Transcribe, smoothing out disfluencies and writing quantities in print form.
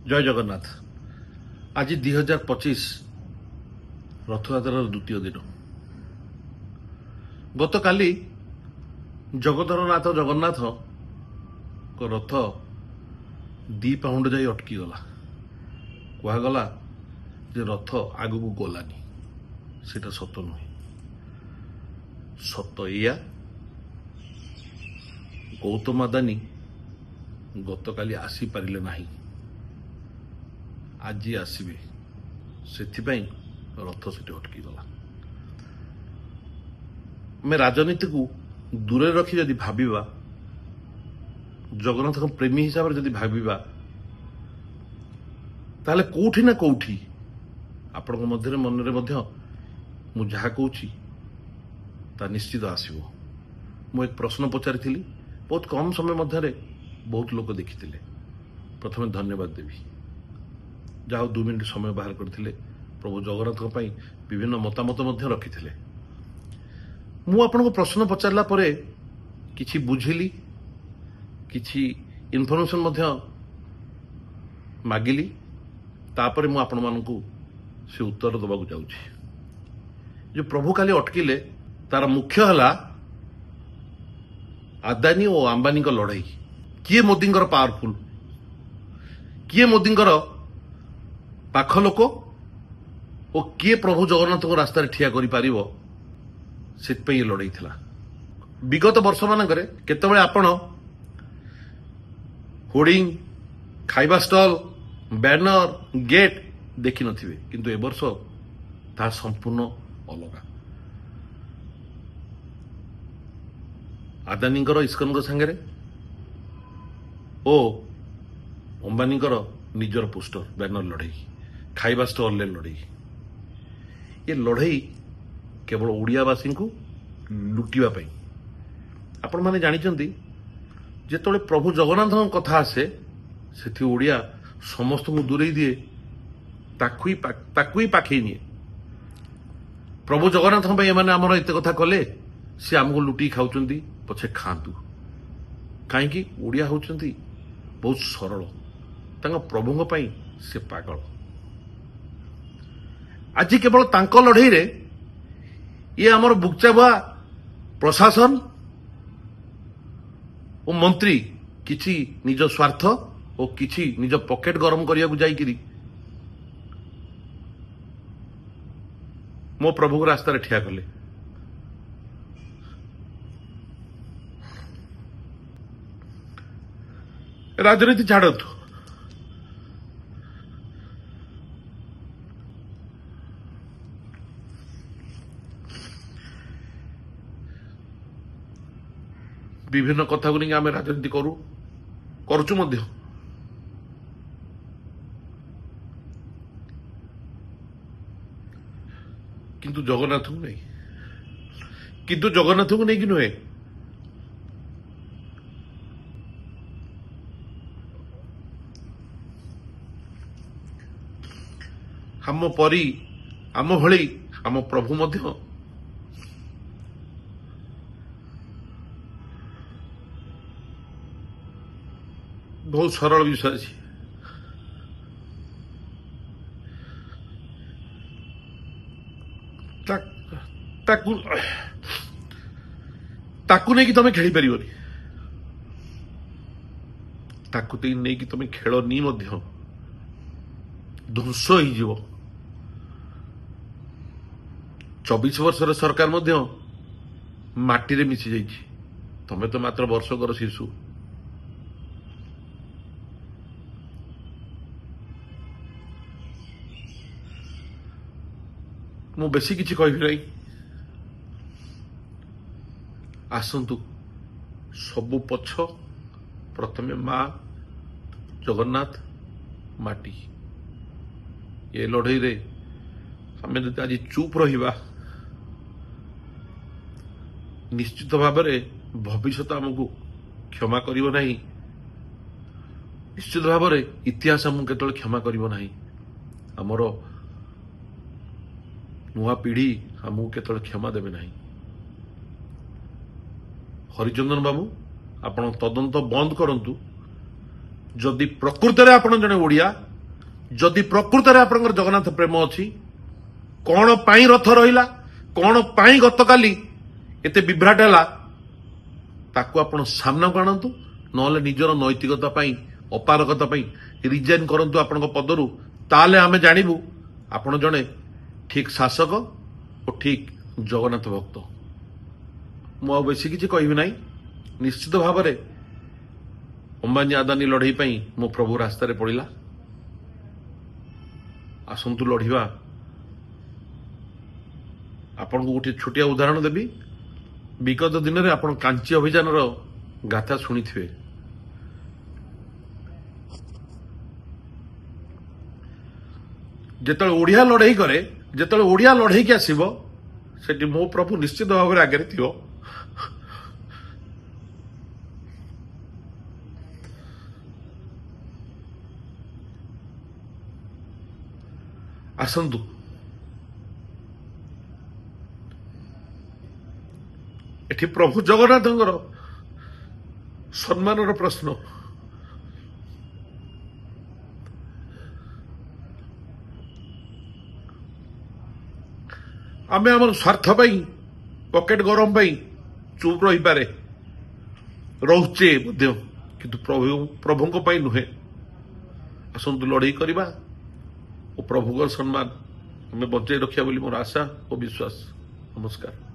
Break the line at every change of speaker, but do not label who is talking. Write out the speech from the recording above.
जय जगन्नाथ। आज 2025 रथयात्रार द्वितीय दिन। गत काली जगतरनाथ जगन्नाथ को रथ 2 पाउंड जाई अटकी गला। कहगला जे रथ आगू गलानी, सेटा सत नुहे। सत या गौतम अदानी गत काली आसी पारिले नाही, आज आसबे, से रथ से अटकी गला। मैं राजनीति को दूर रखी जदि भाविबा, जगन्नाथ प्रेमी हिसाब से जदि भाविबा, ताले कोठी ना कोठी आपण मध्य मन मु जहा कहूँ ता निश्चित आसो। मु एक प्रश्न पचारि, बहुत कम समय मध्य बहुत लोग देखी। प्रथम धन्यवाद देवी, जहाँ 2 मिनट समय बाहर करते प्रभु जगन्नाथ विभिन्न मतामत रखी। मु आपन को प्रश्न पचारला परे किछि बुझिली, किछि इनफॉरमेशन मागिली, तापर मु आपण मानकु से उत्तर दबाकु जाउछि। जो प्रभु काली अटकिले तार मुख्य हला अदानी और अंबानी का लड़ाई। किए मोदी पावरफुल, किए मोदी पाख लोक और किए प्रभु जगन्नाथ को रास्तार ठिया करि पारिबो, सेतपे ये लड़ाई थिला। विगत वर्ष मानकरे केतबेले आपण होर्डिंग, खाइबा स्टॉल, बैनर, गेट देखि नथिबे, किंतु ए वर्ष ता संपूर्ण अलगा। अदानी इस्कन सांगे ओ अंबानी निजर पोस्टर बैनर लड़ाई, खाइबा स्टॉल लड़ाई। ये लड़ाई केवल ओडियावासी को लुटिबा। आपण माने जानिचंती जेतबेले प्रभु जगन्नाथ कथा आसे सेठी ओडिया समस्त को दूरे दिए, ताकु ही पाखे निए। प्रभु जगन्नाथ एमाने आमर एते कथा कले, से आमको लुटी खाउचंती, पछे खातु। कहीं ओडिया होचंती बहुत सरल, तांका प्रभु से पागल। आज केवल तांको लड़ाई रे ये आमर बुकचाबुआ प्रशासन और मंत्री किछि निज स्वार्थ और किछि निज पॉकेट गरम करिया को जाइकिरी मो प्रभु को रास्ता ठिया कले। राजनीति छाड़तु, विभिन्न कथा को नहीं आम राजनीति करुचु मध्य, किंतु जगन्नाथ को नहीं, किंतु जगन्नाथ को नहीं कि नुहे। आम परी आम भली आम प्रभु मध्य बहुत सरल विषय अछि। ताकू नहीं कि तमें खेली पारिबनी, ताकू नहीं कि तमें खेल नी मध्य ध्वंस हो जीव। 24 वर्षर सरकार मध्य माटी रे मिसी जाइछि, तमे तो मात्र वर्षकर शिशु। मु बेसी किछि कहबि नहीं। आसंतु सबु पछ प्रथमे मां जगन्नाथ माटी। ये लड़ाई रे आमे जदि आज चुप रहिबा, निश्चित भाव में भविष्य आमको क्षमा करिवो नहीं। निश्चित भाव में इतिहास आमको केतବେଳେ क्षमा करिवो नहीं। आमर नुआ पीढ़ी आमको केतବେଳେ क्षमा देबे नहीं। हरिचंदन बाबू आपण तदंत बंद करंतु। जदि प्रकृत रे आपण जने ओडिया जदि प्रकृत में आप जगन्नाथ प्रेम अच्छी कौन पाई रथ रहा कौन पाई गतकाली एते विभ्राट है ताकू आपण सामना को आणतु नले निजर नैतिकता अपारगता रिजाइन करंतु आपण पदरु ताले आमे जानिबु आपण जणे ठीक शासक और ठीक जगन्नाथ भक्त मु बेसी किसी कहबी ना निश्चित भाव में अंबानी आदानी लड़ई पाई मो प्रभु रास्तार पड़ा आसतु लड़वा आपन को गोटे छोटिया उदाहरण देवी विगत दिन में आप कांची अभियान गाथा शुणी थे जिते ओडिया लड़ई करे जिते ओडिया लड़ई के आसब से मो प्रभु निश्चित भाव में आगे थी आसतु एठी प्रभु जगन्नाथ सम्मान प्रश्न आमे आम स्वार्थ पकेट गरम चुप रही पारे रोचे किंतु प्रभु नुहे आसतु लड़ई करवा और प्रभु सम्मान हमें बचाई रखा बोली मोर आशा और विश्वास। नमस्कार।